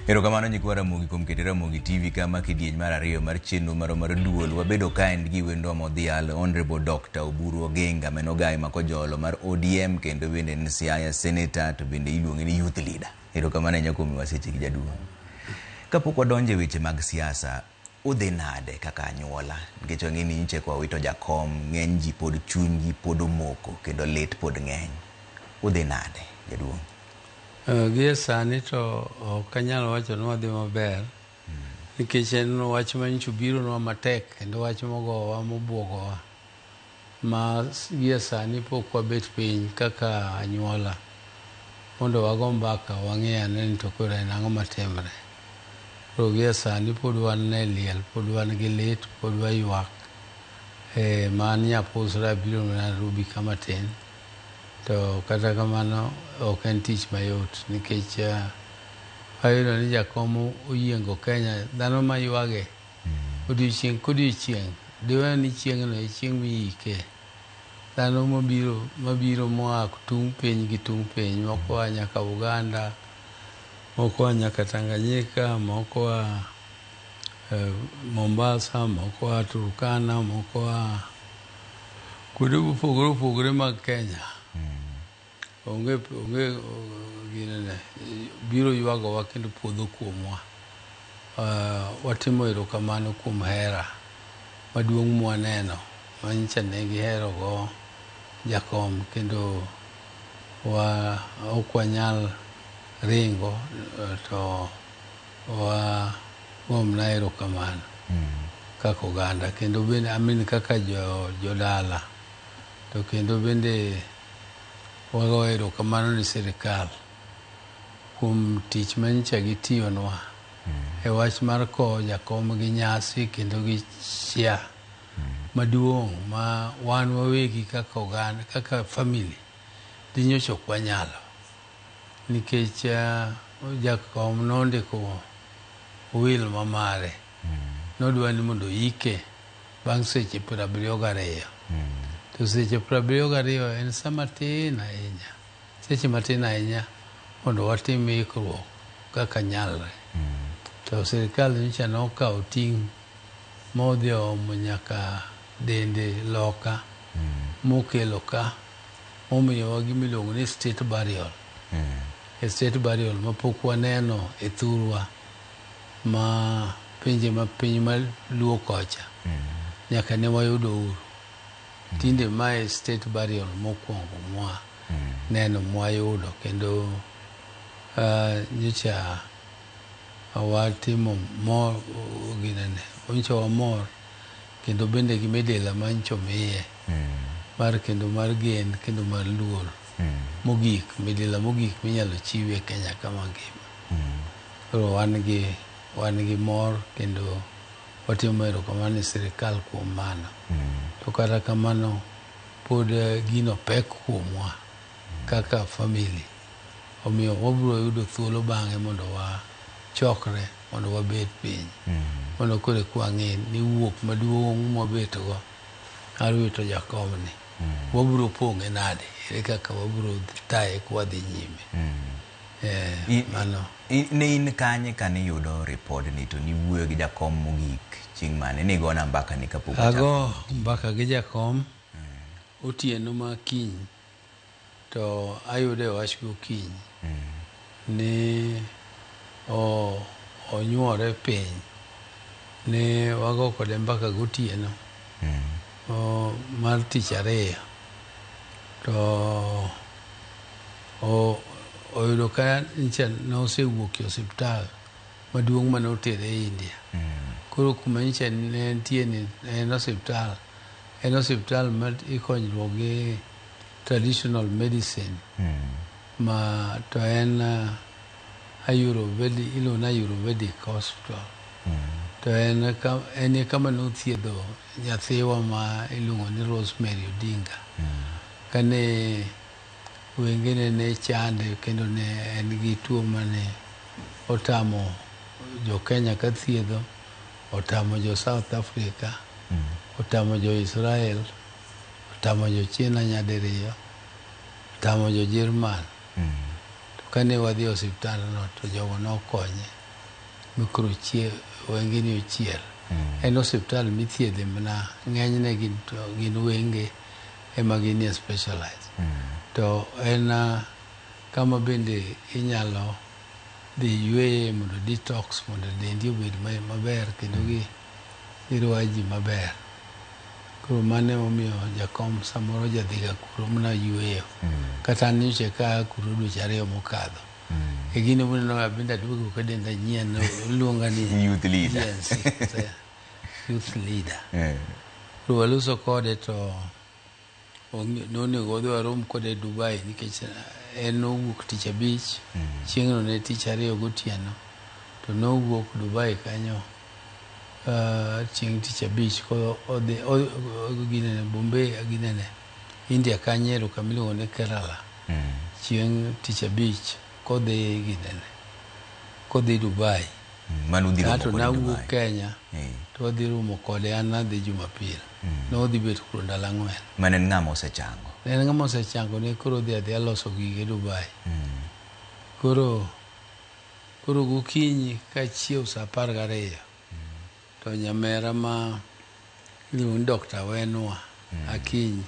Erokamano nyikwara Ramogi kuom keto Ramogi TV kama kidieny mar ariyo mar chenro mar duol. Wabedo kaen gi wendo modhial Honorable Dr. Oburu Oginga Menogai makojolo mar ODM kendo bende en Siaya Senator to bende iluonge ni Youth Leader. Erokamano nyakuomi waseche gi jaduong'. Kapok wadonjo e weche mag siasa, udhi nade kaka anyuola? Nikech wang'eni nyiche kwa wito jakom, ng'eny ji pod chunygi pod omoko kendo lit pod ng'eny. Udhi nade jaduong'? Gie sani to kanyal wacho ni wadhi maber nikech en wach manyicho biro nwa matek kendo wach mogowa mobuogowa ma gie sani pok wabet piny kaka anyuola mondo wago mbaka wang'e ane ni to koro en ang'o matimre. Koro gie sani pod wan e liel, pod wan gi lit, pod waywak man nyapusra biro na rubi kama tin. To kata kamano ok en tich mayot nikech ayudo ni jakom oyiengo Kenya, dhano maywage odiochieng' kodiochieng', diwe ni chieng'no e chieng' miyike. Dhano mabiro moa tung' piny gi tung' piny, moko oa nyaka Uganda, moko oa nyaka Tanganyika, moko oa Mombasa, moko oa Turkana, moko oa kuonde mopogore opogore mag Kenya. Onge ginene biro ywagowa kendo puodho kuomwa. Watimo erokamano kuom hera maduong' mwaneno manyicha ne gihero go jakom kendo ok wanyal ringo to wagomna erokamano kaka oganda kendo bende kaka jodala to kendo bende wago erokamano ni sirikal kuom tich manyicha gitiyonwa e wach mar kowo jakom gi nyasi kendo gi chia maduong' ma wan wawegi kaka oganda, kaka family dhi nyocha ok wanyalo nikech jakom nondiko will mamare nodwa ni mondo yike bang' seche 72. To seche 72 en sama tin ahinya, seche matin ahinya mondo watim ikruok kaka nyalre. To sirikal nyicha nokawo ting' modhi omo nyaka dende loka mokelo ka momiyowa gimiluongo ni state burial. State burial mapok waneno e thurwa ma piny maluo kocha nyaka ne wayudo uru. Tinde mae state burial mokwongo mwa neno mwayudo kendo nyicha watimo mor ginene onyicha wamor kendo bende gi medela manyicho miye mar kendo mar gen kendo mar luor mogik, medela mogik minyalo chiwe e Kenya kama ngima. Koro wan gi mor kendo watimo erokamano ne sirikal kuom mano. To kata kamano pod gino pek kuomwa kaka family, omiyo wabiro yudo thuolo bang'e mondo wachokre mondo wabed piny mondo kore kwang'e ni wuok maduong' mwabetgo ar wito jakomni wabiro pong'e nade, ere kaka wabiro taye kwadhi nyime. Mano ne in kanye kane yudo ripodni to niwuoyo gi jakom mogik chieng' mane nigona mbaka ni kapok ago mbaka gi jakom otieno ma kiny to ayude wach gokinyi ni onyuore piny ne wago kode mbaka gotieno mar tich ariyo to oyudo ka nyicha nosewuok e osiptal maduong' mane otere e India. Koro kuma nyicha ne entie ni en osiptal ma ikonyruok gi traditional medicine ma to en iluongo na Ayurvedic hospital. To en kama nothiedho nyathiwa ma iluongo ni Rosemary Odinga kane wengene ne chande kendo ne en gi tuo mane otamo jo Kenya ka thiedho, otamo jo South Africa, otamo jo Israel, otamo jo China nyadiriyo, otamo jo Jerman. To kane wadhi osiptal no to jogo nokonye mikro wenge ni ochiel. En osiptal mithiedhe mana ng'enyne gin wenge ema ginie specialized. To en kama bende inyalo dhi yueye mondo detox mondo dendi obed maber kendo girwa ji maber. Koro mane omiyo jakom samoro jadhiga kuro mana yueyo. Kata nyocha ka kuro dweche 2 mokadho. E gino muneno bende aduogo ka denda nyien luonga ni youth leader. Yes, youth leader. Koro waloso kode to nonego wadhi warom kode Dubai nikech en nowuok tich abich, chieng'no ne tich 2 gotieno, to nowuok Dubai kanyo chieng' tich abich ko odhi ginene Bombay ginene India kanyero kamiluongo ni Kerala. Chieng' tich abich kodhi ginene kodhi Dubai. Manu dhi romo to kode nawuok Dubai. Kenya to wadhi romo kode an nadhi Jumapil. Nodhi bet kuro ndalo 4. Mane ng'ama osechango. En ng'ama osechango ne koro dhi adhi aloso gige Dubai. Koro gokinyi ka chiew saa 12 to nyamera ma iluongo ni Dr. Wenwa Akinyi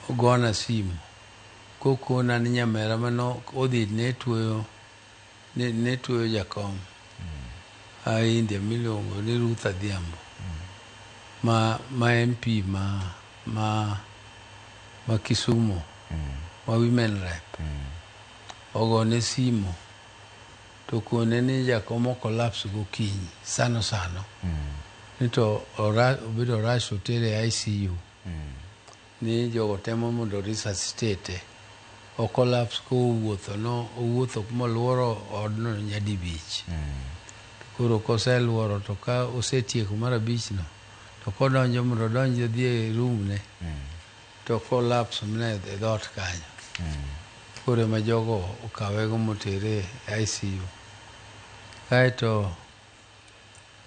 ogona simu kokona ni nyamera mano odhi ne tuoyo jakom India miluongo ni Ruth Adhiambo ma MP ma Kisumu ma women rep. Ogone simu to kone ni jakom collapse gokinyi sano nito obedo rush otere ICU. Ni jogo temo mondo resuscitate o collapse ko owuotho moluoro odno nyadibich. Koro koseluoro to ka osetieko mar 5 no to kodonjo mondo donjo dhi e room ne to collapse mne e dot kanyo. Koro ma jogo okawe go motere ICU.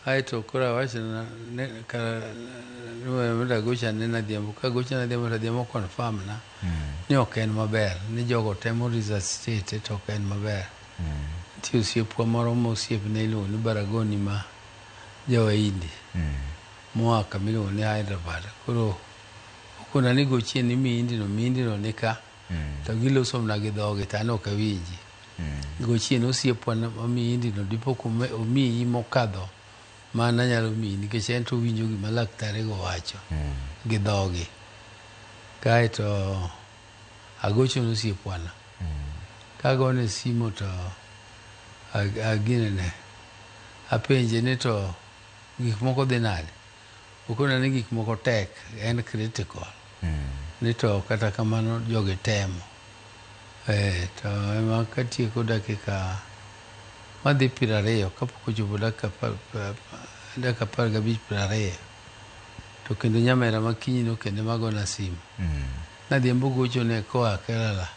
Aito koro awachona muda gocha ne Adhiambo ka gocha ne Adhiambo confirm na ni ok en maber, ni jogo temo resuscitate to ok en maber. Nitie osiepwa moro mosiepne iluongo ni Baragoni ma jawaindi moa kamiluongo ni Hyderabad. Koro okona ni gochien ni miindino nika to giloso mna gi dhoge to an ok awinji. Gochien osiepwa miindino dipo omiyi mokadho mana nyalo miyi nikech en to winjo gima laktare go wacho gi dhoge. Kaeto agocho nosiepwana kagone simu to aginene apenje ni to gik moko dhi nade. Okona ni gik moko tek, en critical. Ni to kata kamano jogi temo. To ema katieko dakika madhi 20 kapok ochopo dakika 15 to kendo nyamera makinyi no kendo magona simu. Nadhiambo gocho ne koa Kerala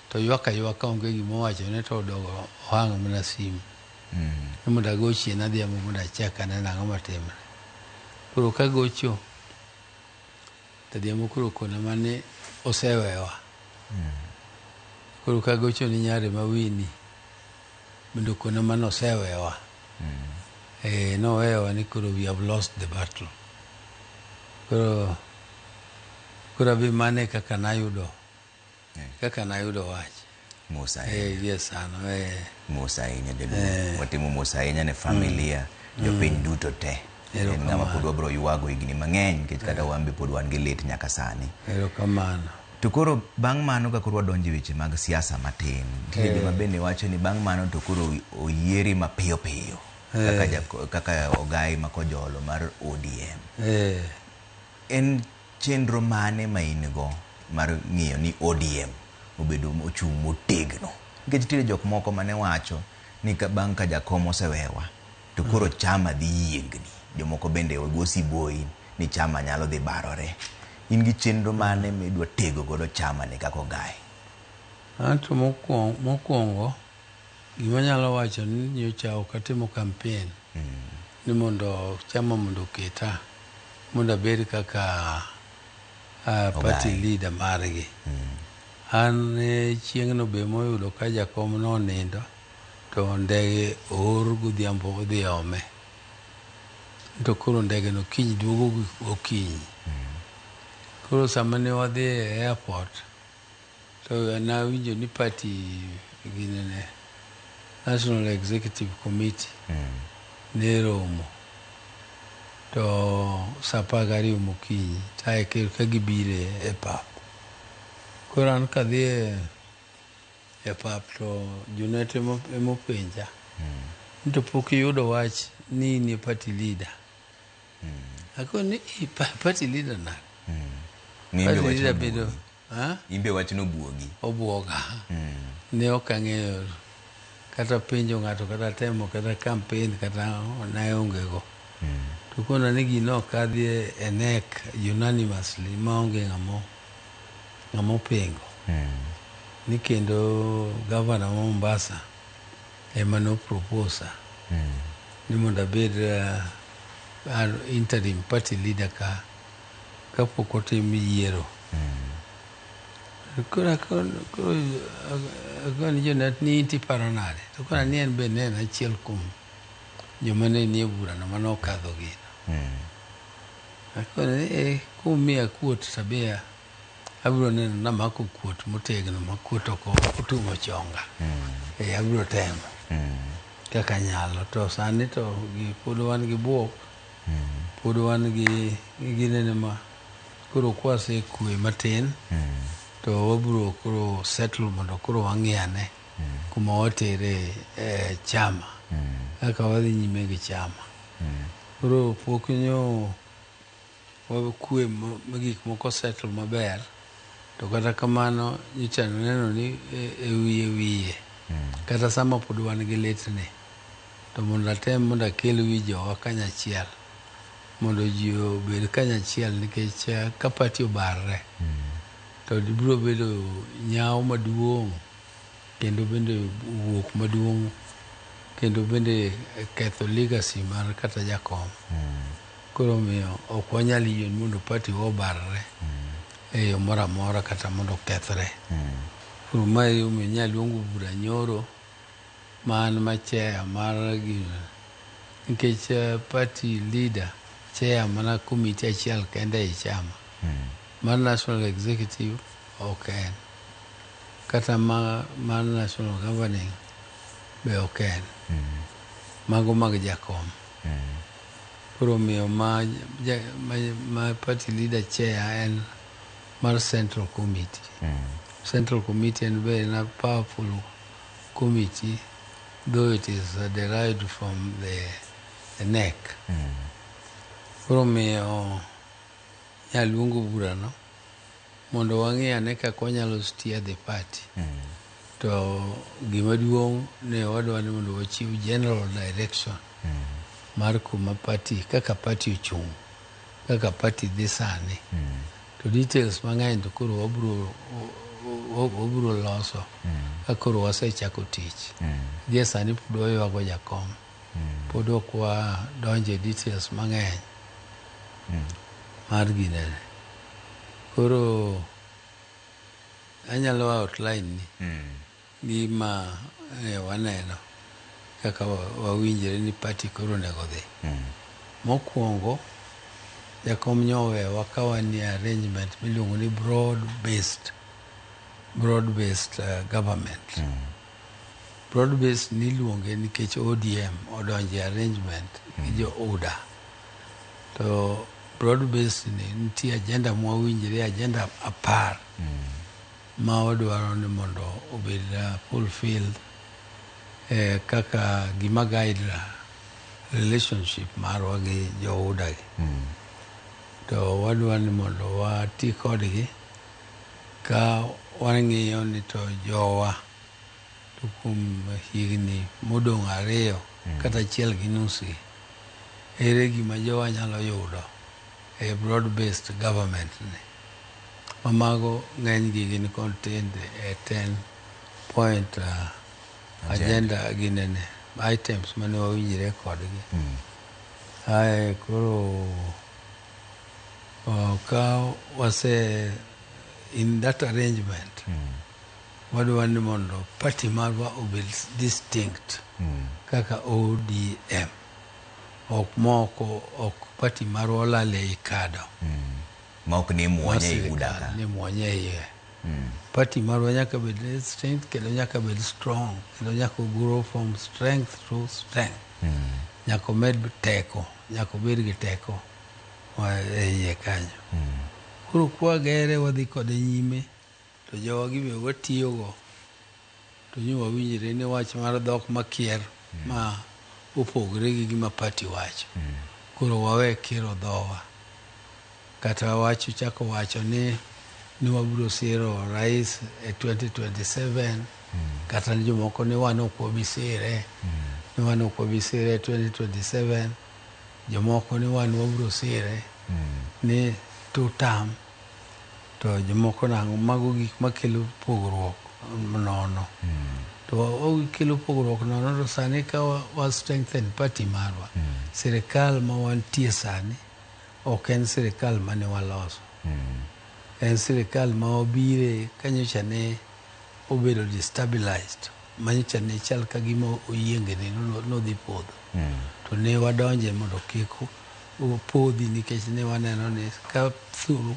to ywaka onge gimowacho ne to odogo ohang' mana simu. Mondo agochie Adhiambo mondo achak aneno ang'o matimre. Koro kagocho to Adhiambo koro kona mane osewewa. Koro kagocho ni nyare mawini mondo kona mane osewewa. Nowewa ni koro we have lost the battle. Koro abi mane kaka nayudo wach. Musa. Yes, ano. Musa inya jaduong'. Watimo Musa inya ne familia jopiny duto te. En ng'ama pod wabro yuago higni mang'eny nikech kata wan be pod wan gi lit nyaka sani. Erokamano. To koro bang' mano ka koro wadonjo e weche mag siasa matin. Nitie joma bende wacho ni bang' mano to koro oyieri mapiyo kaka Ogai ma Kojolo mar ODM. En chenro mane ma in go mar ng'iyo ni ODM obedo ochung' motegno? Nikech nitie jok moko mane wacho ni bang' ka jakom osewewa to koro chama dhi yiengni. Jomoko bende ogo siboi ni chama nyalo dhi barore. In gi chenro mane midwa tego godo chama ni kako Ogai? Anto mokwongo gima nyalo wacho ni nyocha ok atimo campaign ni mondo chama mondo keta mondo abed kaka party leader margi. An chieng'no be moyudo ka jakom no nindo to ndege oor godhiambo odhi ome. To koro ndege no kiny duogo okinyi. Koro sama ne wadhi e airport, to nawinjo ni party ginene National Executive Committee ne romo. To sa 12 mokinyi tae ka gibire e pap. Koro an kadhi e pap to Junet emopenja. To pok yudo wach ni ni party leader. Ako ni party leader na. Party leader bedo. Imbe wach no buogi. Obuoga. Ne okang'eyo kata penjo ng'ato kata temo kata campaign kata naongego. To kona ni gino kadhi e NEC unanimously maonge ng'amo pengo. Ni kendo governor wa Mombasa ema no propose ni mondo abed interim party leader ka pok otim yiero. Kora ni Junet ni inti paro nade. To kora ni en be ne en achiel kuom joma ne nie burano mane okadho gino. Akone kumiya kuot tabia abiro neno namako kuot motegno ma kuot ok otumo chonga. Abiro temo kaka nyalo. To sani to pod wan gi buok, pod wan gi ginene ma koro kwase kwe matin, to wabiro koro settle mondo koro wang'iyane kuma watere chama. Kaka wadhi nyime gi chama. Koro pok nyo kwe gik moko settle maber. To kata kamano nyicha neno ni e wiye. Kata sama pod wan gi letne. To mondo atem mondo akel wi jowa kanyachiel. Mondo ji obed kanyachiel nikech ka party obarre. To biro bedo nyawo maduong'. Kendo bende wuok maduong'. Kendo bende ketho legacy mar kata jakom. Koro miyo ok wanyal yie mondo party obarre e yo moro amora kata mondo kethre. Koro mae omiyo nyaluongo bura nyoro man macheya mar gino. Nikech party leader cheya mana komiti achiel kende e chama. Mar National Executive ok en. Kata mar National Governing be ok en. Mago mag jakom. Koro miyo ma party leader chair en mar Central Committee. Central Committee and very powerful committee, though it is derived from the NEC. Koro miyo nyaluongo burano mondo wang'iyane kaka wanyalo steer the party. To gima duong' ne wadwa ni mondo wachiw general direction mar kuma party, kaka party ochung', kaka party dhi sani. To details mang'eny to koro wabiro loso ka koro wasechako tich. Gie sani pod waywago jakom. Pod ok wadonje details mang'eny mar ginene. Koro anyalo outline ni gima waneno kaka wawinjore ni party koro nego dhi. Mokwongo jakom nyowe wakawa ni arrangement miluongo ni broad based government. Broad based niluonge nikech ODM odonje arrangement gi jo UDA. To broad based ni nitie agenda mwawinjore, agenda 10 ma wadwaro ni mondo obed fulfilled kaka gima guide relationship marwa gi jo UDA gi. To wadwa ni mondo wati kodgi ka wang'iyo ni to jowa to kuom higni modong' 2 kata 1 gi nus ere gima jowa nyalo yudo e broad based government ni. Mamago ng'eny gi gin contained e 10 point agenda ginene items mane wawinjore kodgi. Koro ka wase in that arrangement wadwa ni mondo party marwa obed distinct kaka ODM. Ok moko, ok party marwa olale ikado. Mok ni muonye igudaka. Ni muonye iye. Party marwa nyaka bed distinct, kendo nyaka bed strong, kendo nyaka grow from strength to strength. Nyaka med teko, nyaka bed gi teko iye kanyo. Koro kwa gere wadhi kode nyime, to jowa gibe watiyogo, to nyuwa winjire ni wach mar dhok makier ma opogre gi gima party wacho. Koro wawe kiro dhowa. Kata wacho chako wacho ni wabiro siro rais 2027, kata ni jomoko ni wan ok wabisire, ni wan ok wabisire 2027, jomoko ni wan wabiro sire ni 2 term, to jomoko nang'o mago gik makelo pogruok nono. To okelo pogruok nono, to sani ka wa strengthen party marwa, sirikal ma wantie sani ok en sirikal mane waloso. En sirikal ma wabire kanyocha ne obedo destabilized, manyocha ne chal ka gima oyiengni nodhi podho. To ne wadonje mondo kik opodhi, nikech ne waneno ni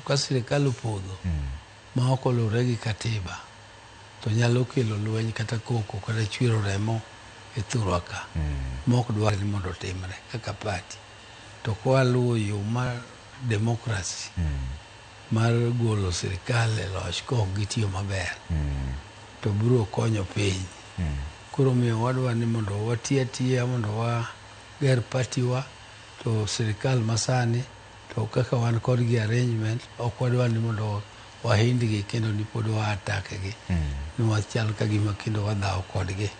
ka sirikal opodho ma ok oluwore gi katiba, to nyalo kelo lweny kata koko kata chwero remo e thurwa ka, ma ok dwar ni mondo otimre kaka party. To kwa luwo yo mar demokrasi, mar golo sirikal e loch kok gitiyo maber, to biro konyo piny. Koro miyo wadwa ni mondo watiya mondo wager party wa, to sirikal masani, to kaka wan kod gi arrangement, ok wadwa ni mondo wahindgi kendo ni pod waatake gi. Ni wachal ka gima kendo wadhaw kodgi,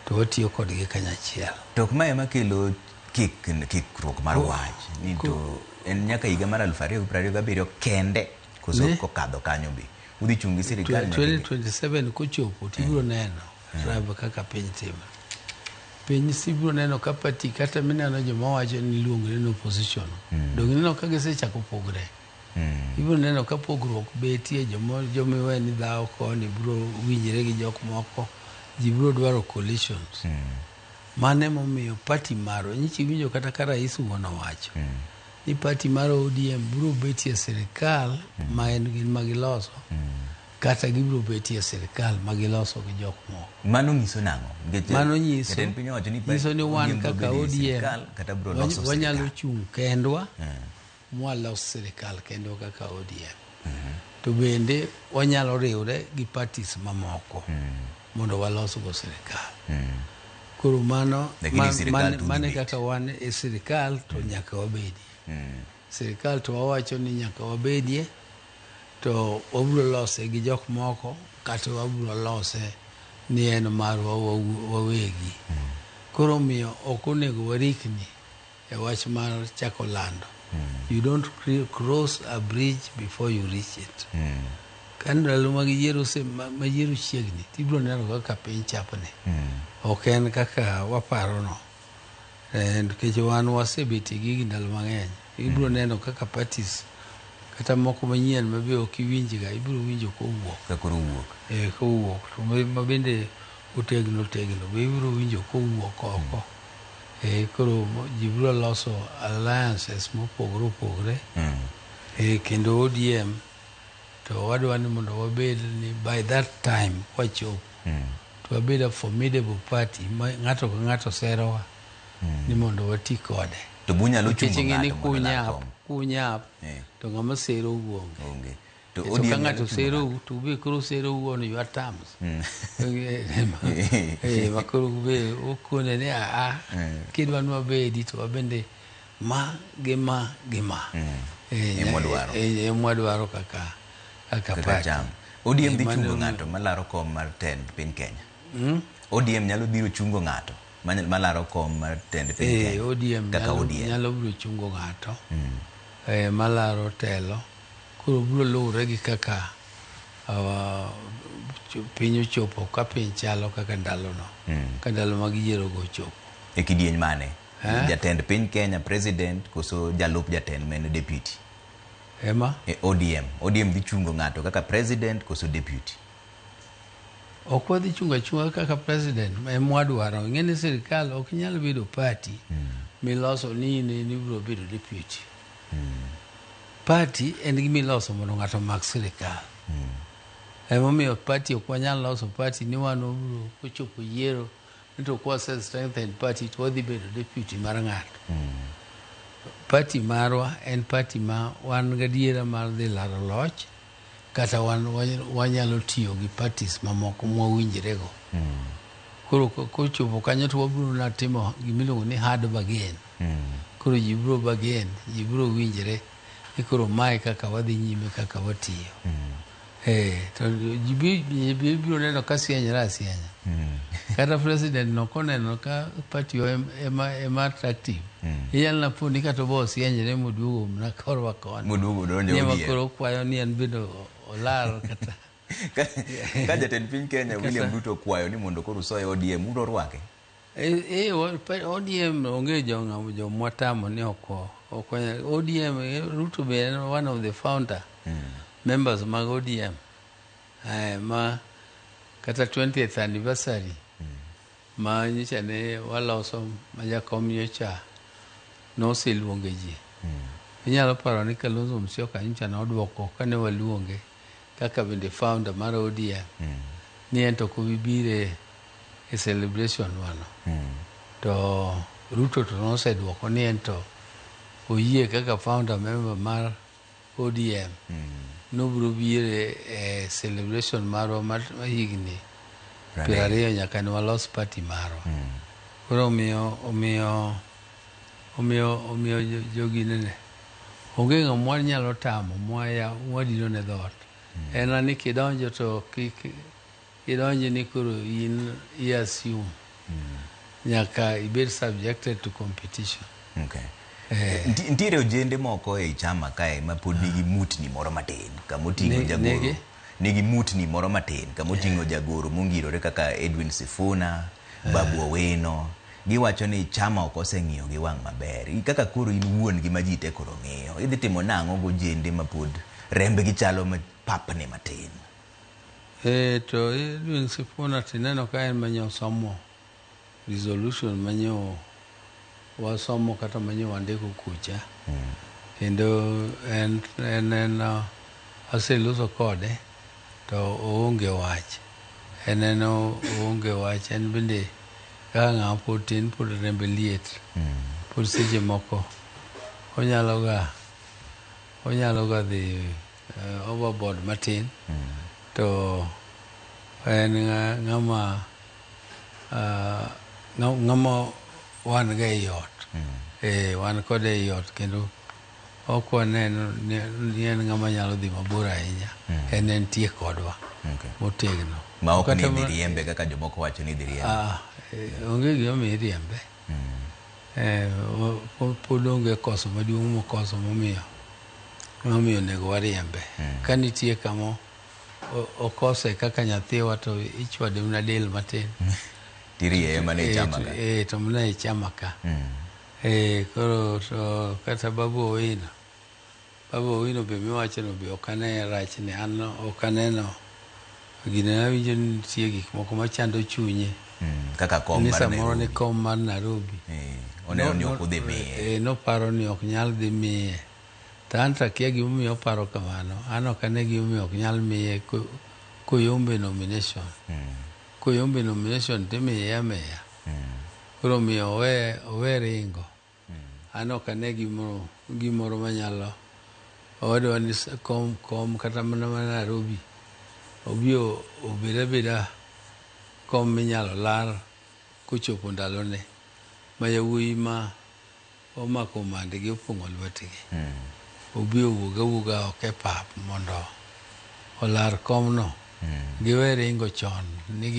to watiyo kodgi kanyachiel. To kuma ema kelo kikruok mar wach ni to en nyaka higa mar 2027 kende koso kokadho kanyo be udhi chungi sirikal 2027 kochopo tibiro neno raba kaka piny timo. Piny sibiro neno ka party kata mineno joma wacho ni luongre ni opposition, dong neno ka gisechako pogre. Ibiro neno ka pogruok betie, jomiwe ni dhaw koni biro winjire gi jok moko, ji biro dwaro coalitions. Mane momiyo party maro, nyichi winjo kata ka rais wuon owacho ni party mar ODM biro betie sirikal ma en gin magiloso, kata gibiro betie sirikal magiloso gi jok moko. Mano nyiso nang'o? Mano nyiso ni wan kaka ODM wanyalo chung kendwa, mwalos sirikal kendo kaka ODM. To bende wanyalo riwre gi parties mamoko mondo walos go sirikal. Koro mano mane kaka wan e sirikal to nyaka wabedi. Sirikal to wawacho ni nyaka wabedie, to wabiro lose gi jok moko, kata wabiro lose ni en marwa wawegi. Koro miyo ok onego warikni e wach mar chako lando. You don't cross a bridge before you reach it. Kan ndalo mag yiero mayiero chiegni, tibiro neno kaka piny chapne. Ok en kaka waparo no. Nikech wan wasebeti gi ndalo mang'eny. Ibiro neno kaka parties kata moko manyien mabe ok iwinjga, ibiro winjo kowuok. Kakoro wuok. Kowuok. To mabende otegno be ibiro winjo kowuok oko. Koro ji biro loso alliances mopogre. Kendo ODM to wadwa ni mondo wabed ni by that time wachopo, to wabed a formidable party ma ng'ato ka ng'ato serowa ni mondo wati kode. To bunyalo chungo ng'ato kunyap to ng'ama sero uonge. To ka ng'ato sero to be koro sero on your terms. Makoro be okone ni kidwa nwa bedi to wabende ma gi ma. Mwadwaro kaka party. ODM dhi chungo ng'ato malaro kom mar tend piny Kenya. ODM nyalo biro chungo ng'ato malaro kom mar tend piny Kenya. ODM nyalo biro chungo ng'ato malaro telo. Koro biro luwre gi kaka piny ochopo, ka piny chalo kaka ndalono, ka ndalo mag yiero go ochopo. E kidieny mane? Jatend piny Kenya, president, koso jalup jatend men deputy? Ema? ODM dhi chungo ng'ato kaka president koso deputy? ok wadhi chunga kaka president mwadwaro. Ng'eni sirikal ok nyal bedo party miloso ni biro bedo deputy. Party en gima iloso mondo ng'ato mak sirikal. Emomiyo party ok wanyal loso party ni wan obiro kochopo yiero to kwa strengthen party to wadhi bedo deputy mar ng'ato. Party marwa en party ma wan gadiera mar dhi laro loch, kata wanyalo tiyo gi parties mamoko mwawinjrego. Koro kochopo kanyo to wabiro na timo gimiluongo ni hard bargain. Koro ji biro bargain, ji biro winjre ni koro mae kaka wadhi nyime, kaka watiyo. To ji biro neno ka sienyra asienya. Kata president no koneno ka party ema attractive. Iyal na po ni kata bo sienyre moduogo na korwa koni. Moduogo donjo ni makoro kwayo ni en bedo olar kata. Ka jatend piny Kenya William Ruto kwayo ni mondo koro soe ODM uro rwake. ODM onge jo mwatamo ni oko. ODM Ruto be one of the founder members mag ODM. Ma kata 20th anniversary ma nyicha ne waloso ma jakom nyocha noseluonge ji. Inyalo paro ni Kalonzo Musyoka nyocha nodwoko kane waluonge kaka bende founder mar ODM ni ento kubibire e celebration wano. To Ruto to nosedwoko ni ento oyie kaka founder member mar ODM nobiro bire e celebration marwa mar higni 20 nyaka ne walos party marwa. Koro omiyo jogi nene onge ng'ama nyalo tamo mwadino ne dhot. En ni kidonjo to kidonjo ni koro in assume nyaka ibed subjected to competition. Ntiere ojende moko e chama kae ma pod nigi mutni moro matin kamoting'o jagoro. Nigi mutni moro matin kamoting'o jagoro mongirore kaka Edwin Sifuna, Babu Owino. Giwacho ni chama ok oseng'iyo gi wang' maber. Kaka koro in wuon gi maji te koro ng'iyo, idhi timo nang'o gojende ma pod rembgi chalo papni matin? To Edwin Sifuna tineno ka en manyo somo resolution manyo wasomo kata manyo wandiko kucha. Kendo en aseloso kode to oonge wach. En oonge wach. En bende kaka ng'ama pod tin, pod rembe liet. Pod seche moko onyalo ga dhi overboard matin. To en ng'ama wan ga e ot. Wan kode e ot kendo ok waneno ni en ng'ama nyalo dhi mabor ahinya. En tie kodwa motegno. Ma ok ni dhi riembe kaka jomoko wacho ni dhi riembe. Onge gima mi riembe. Pod onge koso maduong' mokoso momiyo nego wariembe. Ka nitie kamo okose kaka nyathiwa to ichwade una del matin. Tirie mane chama ka. To mna e chama ka. Koro to kata Babu Owino be miwacho no be okane rach ni an okaneno. Gine nawinjo ni nitie gik moko machando chunye. Kaka kom mar Nairobi. Samoro ni kom mar Nairobi. Oneno ni ok udhi miye. Noparo ni ok nyal dhi miye. To an to akia gimomiyo oparo kamano. An ok ane gimomiyo ok nyal miye koyombe nomination. Koyombe nomination timiye ameya. Koro miyo owe ringo. An ok ane gimoro manyalo. Owadwa ni kom kata mana Nairobi. Obiro obeda kom minyalo lar kochopo ndalone. Ma yawuoyi ma omako mandegi opong'o lwetgi. Obiro wuoga ok e pap mondo olar komno. Giwe ringo chon ni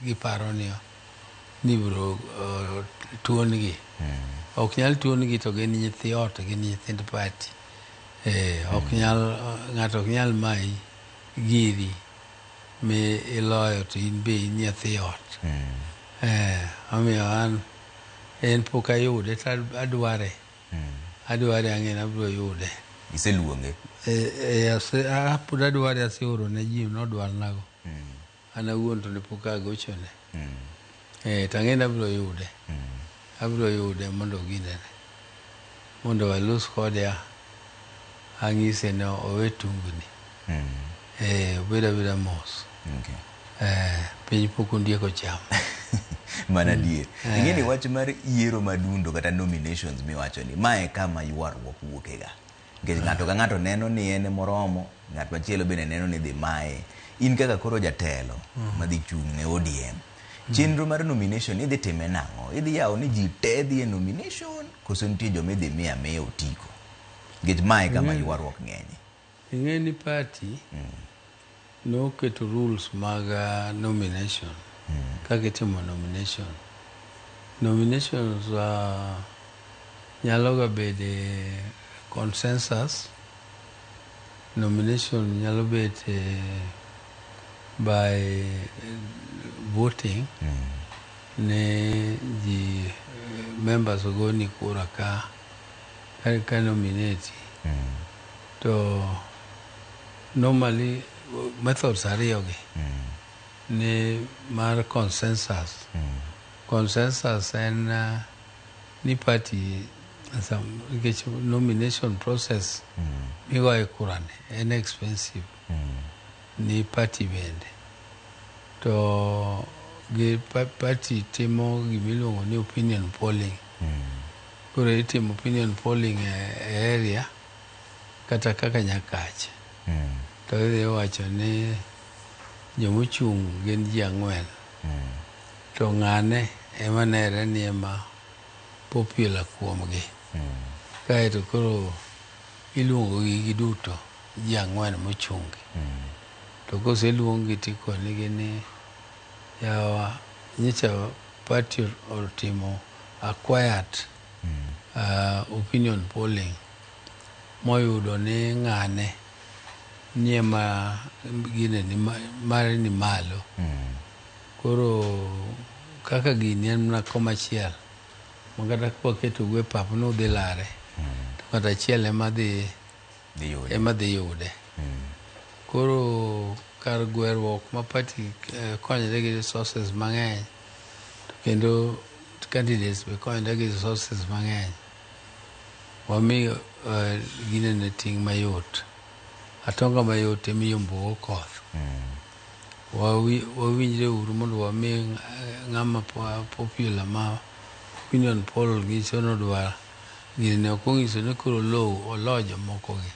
giparo ni biro tuongi. Ok nyal tuongi to gin nyithi ot, gin nyithind party. Ng'ato ok nyal mayi giri mi iloyo to in be in nyathi ot. Omiyo an en pok ayude to adware ang'e abiro yude. Iseluonge? Pod adware, aseoro ne ji nodwar nago. ana wuon to ne pok agochone. Tang'eni abiro yude mondo ginene, mondo walos kode ang'ise ne owe tungni. Obeda mos. Piny pok ondieko chamo. Mana dier. Ing'eni wach mar yiero madundo kata nominations miwacho ni mae kama ywaruok wuokega. Nikech ng'ato ka ng'ato neno ni en moromo, ng'at machielo bende neno ni dhi mae. In kaka koro jatelo madhi chung' ne ODM. Chenro mar nomination idhi time nang'o? Idhi yawo ni ji te dhi e nomination koso nitie joma idhi miya otiko. Nikech mae kama ywaruok ng'enye. Ing'eni party noketo rules mag nomination. Kaka itimo nominations nyalo ga bede consensus. Nomination nyalo bede by voting. Ne ji members ogoni kura ka nominate. To normally methods ariyogi ne mar consensus. Consensus en ni party nomination process migoye kurane en expensive ni party bende. To party timo gimiluongo ni opinion polling. Koro itimo opinion polling e area kata kaka Nyakach. To idhi wacho ni jomochung' gin ji 4. To ng'ane ema nere ni ema popular kuomgi. Kaeto koro iluongo gi duto ji 4 mochung'gi. To koseluongi tikonegi ni yawa nyicha party otimo acquired opinion polling moyudo ni ng'ane ni ema gine ni mare ni malo. Koro kaka gini en na komachiel makata kwaketo gwe pap no dhi lare to kata chiel ema dhi yude. Koro kar gwerruok ma party konyre gi resources mang'eny to kendo candidates be konyre gi resources mang'eny, wami ginene ting' mayot. Atonga mayot emiyombo koth. Wawinjre uru mondo wami ng'ama popular ma opinion poll nyiso nodwar gine ok ong'iso ni koro olo jomokogi.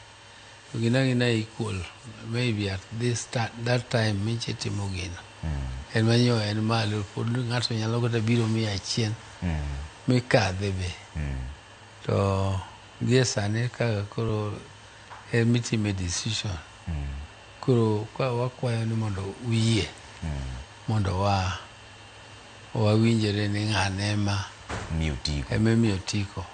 Gina equal maybe at that time miche timo gino. En manyo en malo pod ng'ato nyalo kata biro 100 mikadhe be. To gie sani kaka koro mitime decision. Koro wakwayo ni mondo uyie mondo wawinjre ni ng'ane ema miyo tiko.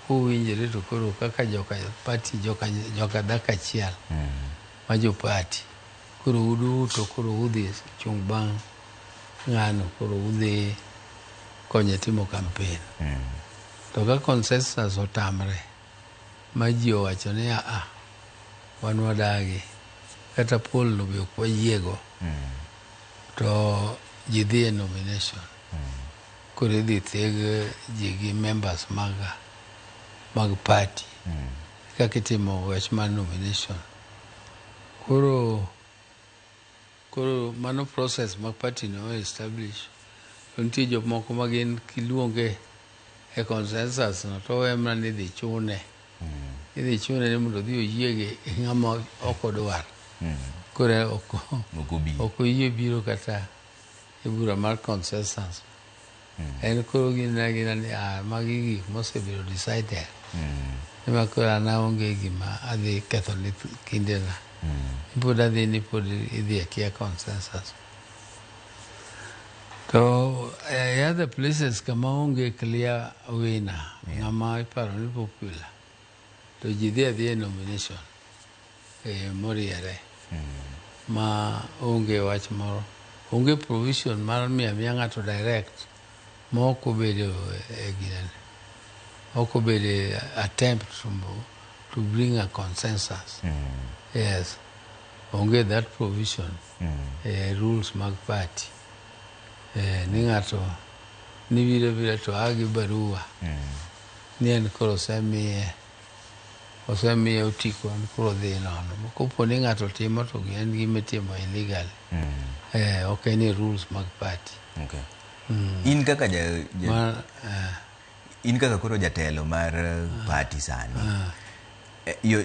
Kowinjre to koro kaka joka dhaka achiel ma jo party koro uduto koro udhi chung' bang' ng'ano koro udhi konye timo campaign. To ka consensus otamre ma ji owacho ni wan wadagi kata poll no be ok wayiego, to ji dhi e nomination. Koro idhi theg ji gi members mag party kaka itimo wach mar nomination. Koro mano process mag party no establish. To nitie jomoko ma gin kiluonge e consensus no to wemna ni idhi chune. Idhi chune ni mondo dhi oyiege ng'ama ok odwar. Koro ok oyie biro kata e bura mar consensus. En koro gina ni magi gik mosebiro decided. Ema koro anaonge gima adhi ketho ni kindena. Pod adhi ni pod idhi akia consensus. To other places kama onge clear winner, ng'ama iparo ni popular, to ji dhi adhi e nomination moriere ma onge wach moro, onge provision mar miya ng'ato direct ma ok obedo e ginene, ok obedo attempt to bring a consensus. Yes. onge that provision rules mag party ni ng'ato ni vira to agi barua ni en koro osemiye otiko en koro dhi nono. Kopo ni ng'ato timo to en gimitimo illegal. Ok any rules mag party. Okay. In kaka in kaka koro jatelo mar party sani.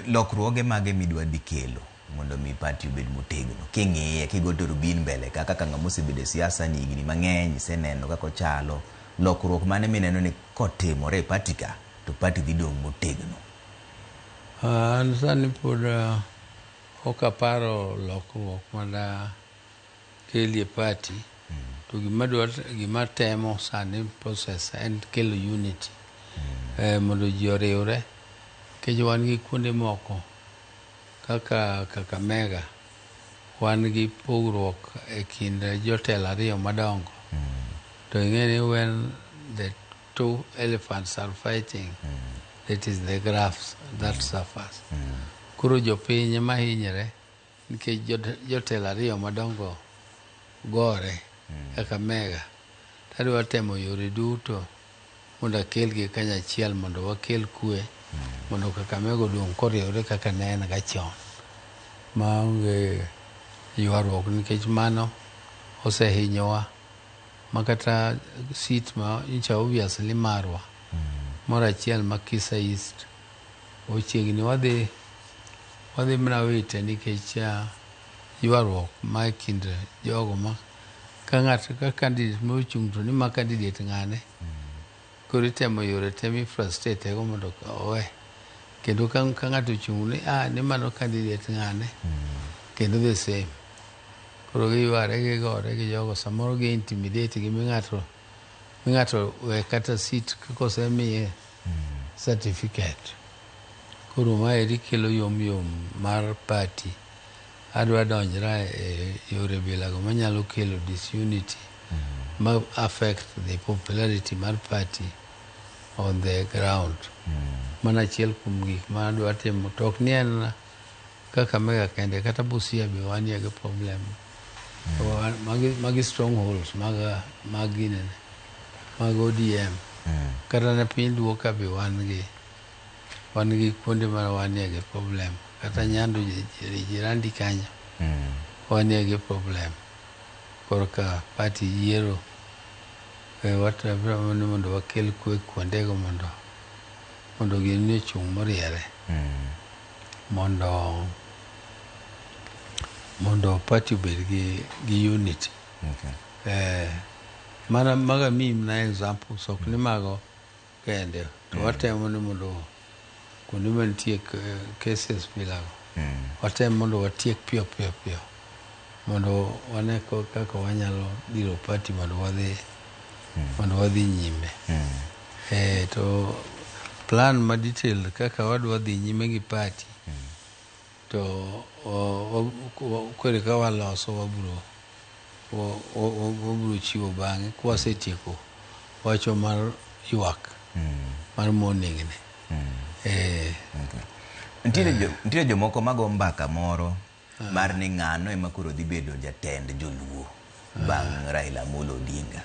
Lokruoge mage midwa dhi kelo mondo mi party obed motegno. King'iye kigo to rubin mbele kaka ng'ama osebede siasa ni higni mang'eny iseneno kaka ochalo. Lokruok mane mineno ni kotimore e party ka to party dhi dong' motegno. An sani pod ok aparo lokruok mada kelie party. To gima temo sani process en kelo unity. Mondo ji oriwre. Kech wan gi kuonde moko kaka Kakamega wan gi pogruok e kind jotelo ariyo madongo. To ing'eni when the two elephants are fighting, it is the grass that suffers. Kuro jopiny ema hinyre nikech jotelo ariyo madongo gore Kakamega. Tadwa temo yore duto mondo akelgi kanyachiel mondo wakel kwe mondo Kakamega odong' koriwre kaka ne en gachon maonge ywaruok, nikech mano osehinyowa makata seat ma incha obviously marwa moro achiel ma Kisa East ochiegni wadhi mana wite nikech ywaruok ma kind jogo ma ka candidate mochung' to ni ma candidate ng'ane koro itemo yore temi frustrate go mondo owe, kendo ka ng'ato ochung' ni mano candidate ng'ane kendo the same. Koro giyware gigore gi jogo samoro gi intimidate gi ng'ato we kata seat kosemiye certificate. Koro maeri kelo yom mar party. Adwa donjra e yore bilago manyalo kelo disunity ma affect the popularity mar party on the ground. Mana achiel kuom gik ma adwa timo to ok ni en Kakamega kende, kata Busia be wanie gi problem. Magi strongholds mag ODM. Kata na piny Luo ka be wan gi kuonde ma wanie gi problem. Kata Nyando jirandi kanyo wanie gi problem. Korka party yiero mondo wakel kwe kuondego mondo gini chung' moriere mondo party obed gi unity. Maga mim na examples ok ni mago kende to watemo ni mondo kuonde mantie cases bilago watemo mondo watiek piyo mondo wane kaka wanyalo diro party mondo wadhi nyime. To plan ma detail kaka wadwa dhi nyime gi party to kore ka waloso wabro chiwo bang'e kwasetieko wacho mar ywak mar morning ne. Nitiere jomoko mago mbaka moro mar ni ng'ano ema koro dhi bedo jatend joluo bang' Raila Amolo Odinga.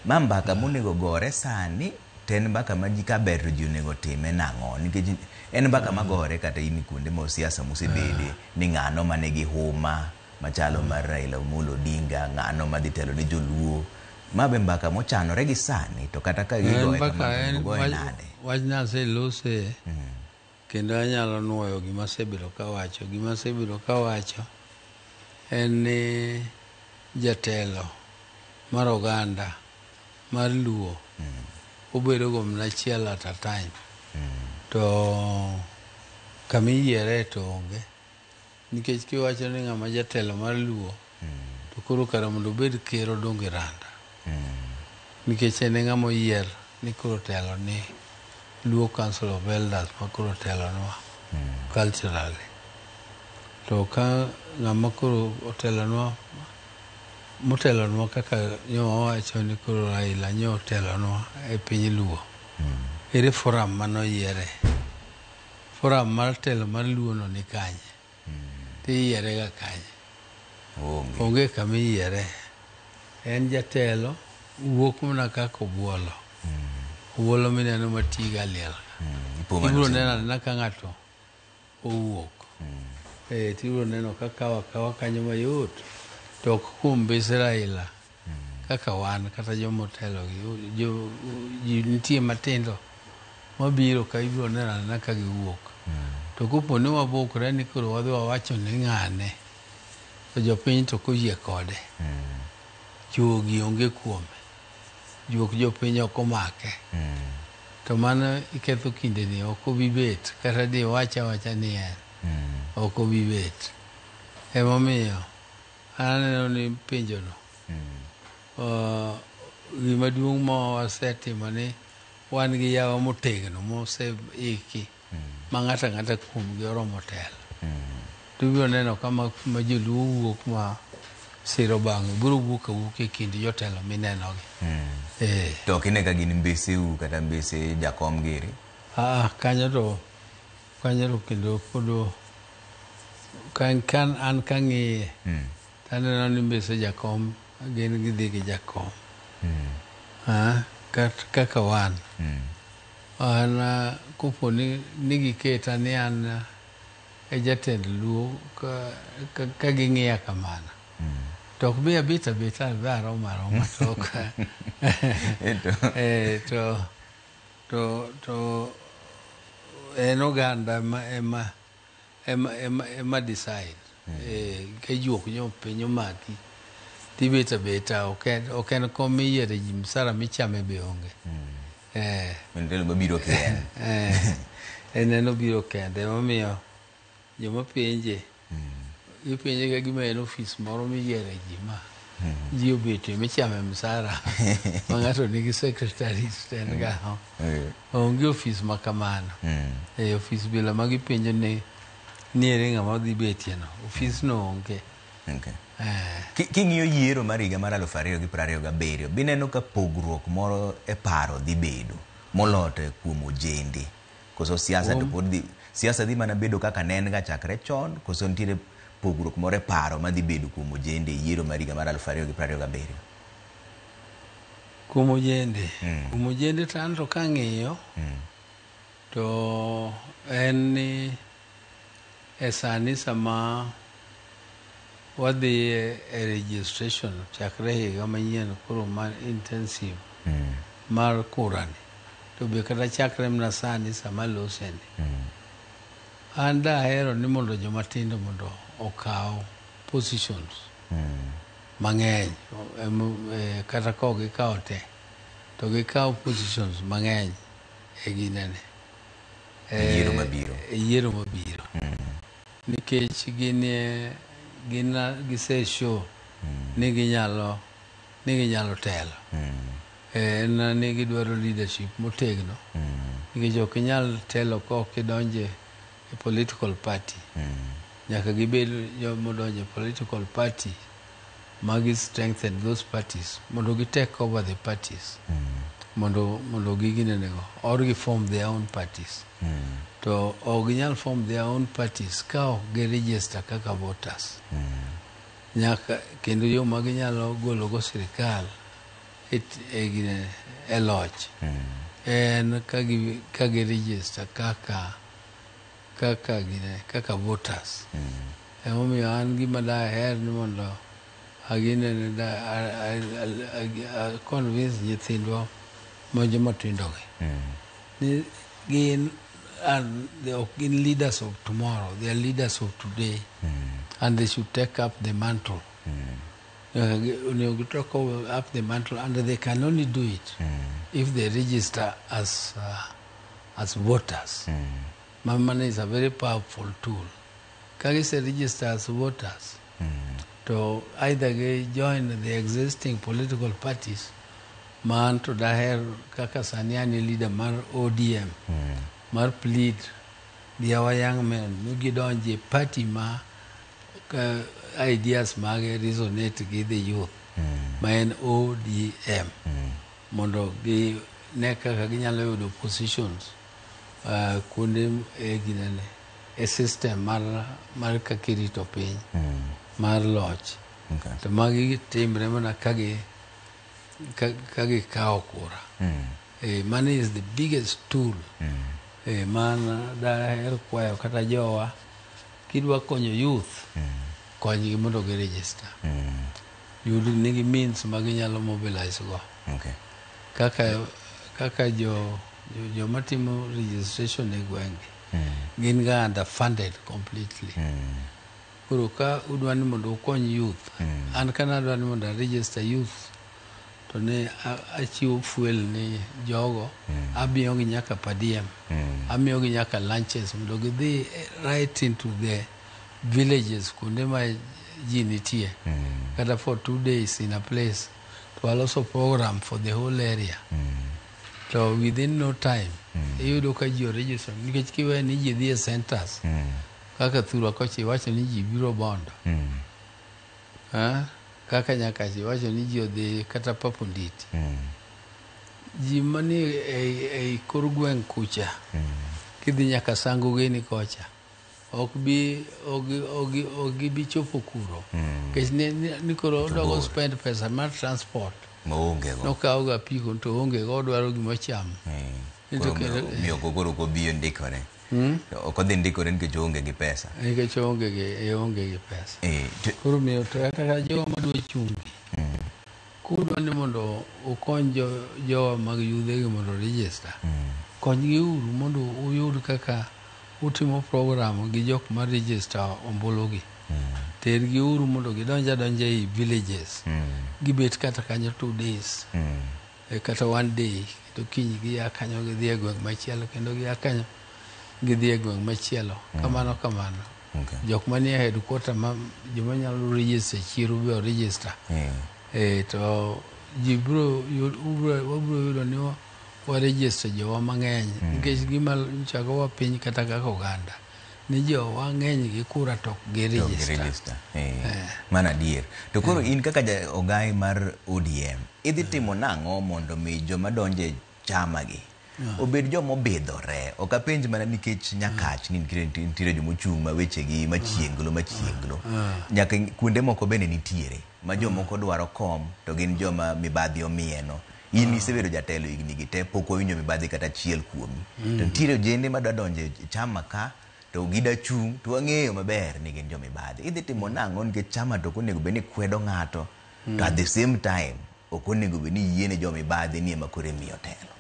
Ma mbaka monego gore sani to en mbaka ma ji kaber to ji onego time nang'o, nikech en mbaka magore kata in kuonde ma siasa mosebede ni ng'ano mane gi huma machalo mar Raila Amolo Odinga, ng'ano madhi telo ne joluo. Ma be mbaka mochanore gi sani to kata ka gigoe kamano nade. Wachna selose kendo anyalo nuoyo gima sebedo kawacho. Gima sebedo kawacho en ni jatelo mar oganda mar Luo obedo gom nachiel at a time. To kamiyiere to onge. Nikech kiwacho ni ng'ama jatelo mar Luo to koro kara mondo obed ker odonge randa. Nikech en ng'ama oyier ni koro telo ni Luo Council of Elders ma koro telo nwa culturally. To ka ng'ama koro motelo nwa kaka nyo wacho ni koro Raila nyo telo nwa e piny Luo. Ere forum mano yiere. Forum mar telo mar Luo no ni kanye. tiyiere ga kanye. Onge kama iyiere. En jatelo wuok mana kaka obuolo. Obuolo mineno mati ga liel. Ibiro neno anena ka ng'ato owuok. Tibiro neno ka kawa kanyo mayot. To ok kuom bese Raila. Kaka wan kata jomotelo ji nitie matindo mabiro ka ibiro neno anena ka giwuok. To kopo ni wabokre ni koro wadhi wawacho ni ng'ane, to jopiny to koyie kode. Juogi onge kuome. Juok jopiny ok omake. To mano iketho kindeni, ok obi bet. Kata di wacha ni en. Ok obi bet. Emomiyo aneno ni pinjono. Gima duong' ma wasetimo ni wan gi yawa motegno moseiki ma ng'ata kuomgi oromo telo. To ibiro neno kama joluo wuok ma siro bang'e biro wuok awuok e kind jotelo minenogi. To ok ine ka gin mbeseu kata mbese jakom giri? Kanyo to kendo kodo kan an kang'iye taneno ni mbese jakom gin gidhi gi jakom. Kaka wan. An kopo ni giketa ni an e jatend luo ka ging'iya kamano. To ok bi abita aroma to en oganda ema decide. Ka juok jopiny omaki tibeta ok en kom miyiere ji msara michame be onge. Mendelo mabiro kende. En obiro kende. Emomiyo joma penje ipenje ka gima en ofis moro miyiere ji ma ji obete michame msara ma ng'ato nigi secretaries ten ga. Onge ofis ma kamano. Ofis bila ma gipenjo ni niere ng'ama dhi betie no. Ofis no onge. King'iyo yiero mar higa mar 2027 bineno ka pogruok moro e paro dhi bedo molote kuom ojende. Koso siasa to pod siasa dhi mana bedo kaka nen ga chakre chon, koso nitiere pogruok moro e paro madhi bedo kuom ojende yiero mar higa mar 2027? Kuom ojende tanto kang'iyo to en ni e sani sama wadhi e registration chakre higa manyien koro mar intensive mar kurani, to be kata chakre mna sani sama loseni. An dahero ni mondo jomatindo mondo okaw positions mang'eny, kata ka ok gikaw te to gikaw positions mang'eny e ginene, yiero mabiro. Nikech giseshow ni ginyalo telo. Ni gidwaro leadership motegno. Nikech ok inyal telo ka ok idonje e political party. Nyaka gibed jomodonje e political party magi strengthen those parties mondo gi take over the parties. Mondo giginenego or gi form their own parties. To ok ginyal form their own parties ka ok gi-register kaka voters. Nyaka kendo yo ma ginyalo golo go sirikal e loch en ka gi-register kaka voters. Emomiyo an gima daher ni mondo aginene convince nyithindwa ma jomatindogi ni gin leaders of tomorrow, they are leaders of today, and they should take up the mantle. They take up the mantle, and they can only do it if they register as voters. Mamman is a very powerful tool. Kagise register as voters to either join the existing political parties, man to daher kaka saniani leader mar ODM, mar plead the our young men mugi donje party ma ideas mage resonate with the youth ma en ODM mondo gi ne kaka ginyalo yudo positions kuonde ginene e system mar kakirito piny mar loch. Okay. To magi timre mana kagi kao kura. Money is the biggest tool. Man daher kwayo kata jowa kidwa konyo youth konygi mondo gi register. Yudi nigi means ma ginyalo mobilize go. Okay. Kaka jo matimo registration e gwenge gin ga underfunded completely. Koro ka udwani mondo ukony youth, an kana adwani mondo register youth, to ne achiwo fuel ni jogo, amiyogi nyaka per diem, amiyogi nyaka lunches mondo gidhi right into the villages kuonde ma ji nitie, kata for 2 days in a place, to also program for the whole area. So within no time, iyudo ka ji register, nikech kiwe ni ji dhie centers, kaka Thurwa kocha iwacho ni ji biro Bondo. Kaka Nyakachi iwacho ni ji odhi kata Papo Nditi. Ji mani ei kor gweng' kucha, kidhi nyaka Sango Geni kocha, ok bi chopo kuro. Kech ni koro dogo spend pesa mar transport. Nokawo ga piko to onge go dwaro gima chamo. Miyo koro ko biyo ndikore. Ok odhi ndikore nikech onge gi pesa. Nikech onge gi pesa. Koro miyo to kaka jowa madwa chungi. Kudwa ni mondo ukony jowa mag yudhe gi mondo register. Konygi uru mondo uyud kaka utimo program gi jok ma register ombulugi. Tergi uru mondo gidonja ei villages. Gibet kata kanyo 2 days. Kata 1 day. To kiny giya kanyo gidhi e gweng' machielo kendo giya kanyo gidhi e gweng' machielo. Kamano. Jok manie headquarter joma nyalo register chiro biro register. To ji wabro yudo ni wa register jowa mang'eny. Nikech gima chako wa piny kata kaka oganda. Ni jowa ng'eny gi kura tok gi register. Mana dier. To koro in kaka ogai mar ODM, idhi timo nang'o mondo mi joma donje chama gi obed joma obidhore? Ok apenj mana nikech Nyakach nitiere joma ochung' ma wechegi machienglo. Nyaka kuonde moko bende nitiere ma jomoko dwaro kom to gin joma mibadhi omieno. In isebedo jatelo higni gi te, pok owinjo mibadhi kata achiel kuomi. To nitiere jende ma donje chama ka to gida chung' to wang'eyo maber ni gin jomibadhi. Idhi timo nang'o nikech chama to onego bed ni kwedo ng'ato, to at the same time ok onego bed ni yiene jomibadhi ni ema koro imiyo telo.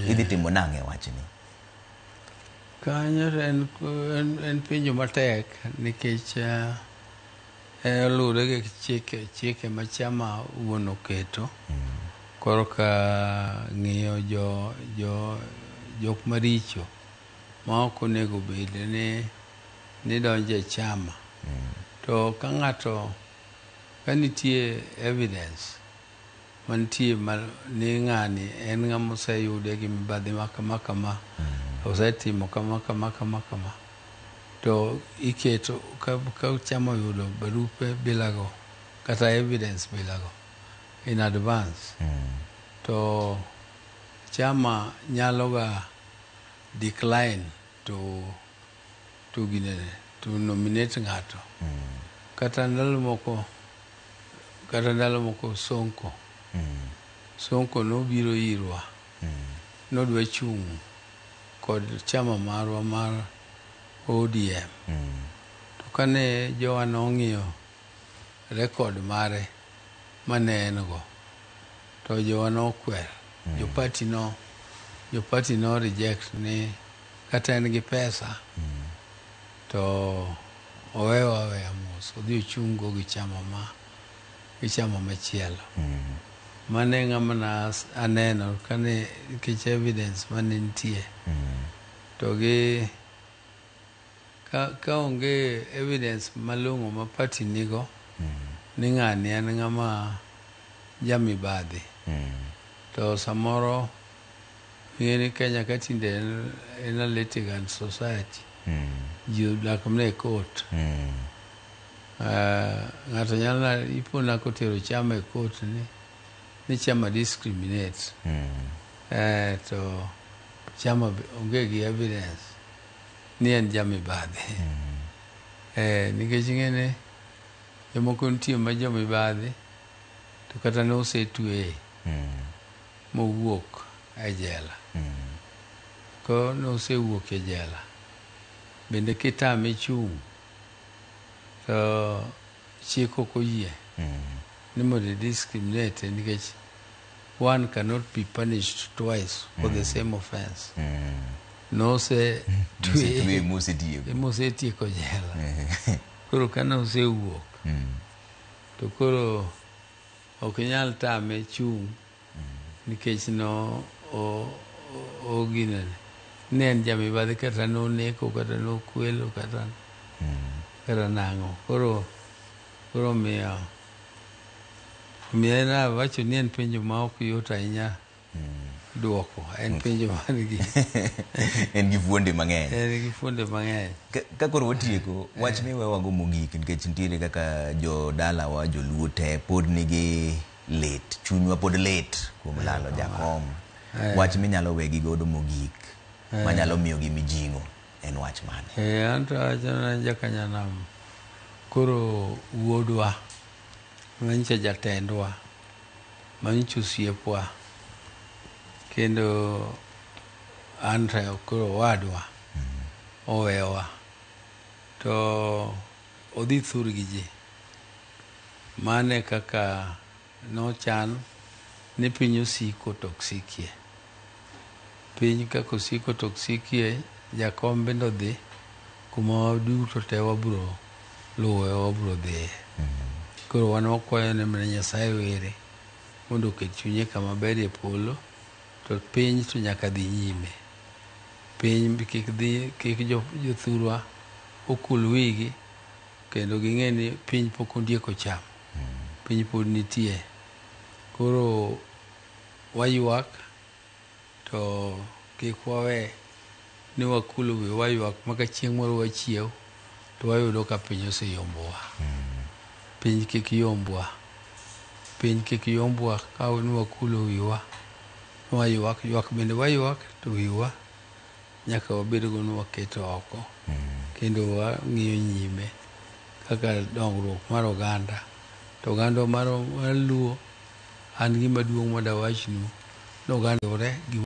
Idhi timo nang'o e wachni? Kanyo en penjo matek nikech oluwore gi chike ma chama wuon oketo. Koro ka ng'iyo jok maricho ma ok onego bed ni donje chama. To ka ng'ato ka nitie evidence mantie ni ng'ani en ng'ama oseyude gi mibadhi kama osetimo kama to iketo ka chama oyudo barupe bilago kata evidence bilago in advance, to chama nyalo ga decline to nominate ng'ato. Kata ndalo moko Sonko nobiro irwa, nodwa chung' kod chama marwa mar ODM. To kane jowa nong'iyo rekod mare mane en go, to jowa nokwer. Jo party no reject ni kata en gi pesa to oweya mos odhi ochung' go gi chama machielo. Mane ng'ama aneno kane nikech evidence mane nitie. To ka onge evidence malong'o ma party nigo ni ng'ani en ng'ama jamibadhi, to samoro ng'eni Kenya ka tinde en a litigant society, ji odak mne court. Ng'ato nyalo ipona kotero chama e court ni chama discriminate. To chama onge gi evidence ni en jamibadhi. Nikech ing'ene jomoko nitie ma jamibadhi to kata nosetweye mowuok e jela. Ko nosewuok e jela bende kitame chung' to chik ok oyie ni mondo discriminate nikech one cannot be punished twice for the same offense. Nosetweye mosetieko jela. Koro ka nosewuok to koro ok inyal tame chung' nikech ginene ne en jamibadhi kata noneko kata nokwelo kata nang'o. Koro miyo en awacho ni en penjo ma ok yot ahinya duoko. En penjo manigi en gi fuonde mang'eny. En gi fuonde mang'eny. Ka koro watieko wach ni wewago mogik nikech nitiere kaka jodalawa joluo te pod nigi lit, chunywa pod lit kuom lalo jakom. Wach minyalo wegi godo mogik manyalo miyo gi mijing'o en wach mane? Anto awachona jakanyanam, koro wuodwa manyicha jatendwa manyicha osiepwa kendo anto koro wadwa owewa to odhi thur gi ji. Mane kaka nochan ni piny osiko to ok sikie. Piny kaka osiko to ok sikie, jakom bende odhi kuma duto te wabro luwe, wabro dhiye. Koro wan wakwayo ne mana Nyasaye were mondo oket chunye kama ber e polo, to piny to nyaka dhi nyime. Piny kik jothurwa okul wigi kendo ging'e ni piny pok ondieko cham. Piny pod nitie. Koro waywak to kik wawe ni wakulo wi waywak maka chieng' moro wachiew to wayudo ka piny oseyombowa. Piny kik yombwa. Piny kik yombwa ka ni wakulo wiwa. Ywak bende waywak to wiwa nyaka wabedgo ni waketo oko. Kendo wang'iyo nyime kaka dongruok mar oganda. To oganda mar Luo, an gima duong' madawachnu ni oganda ore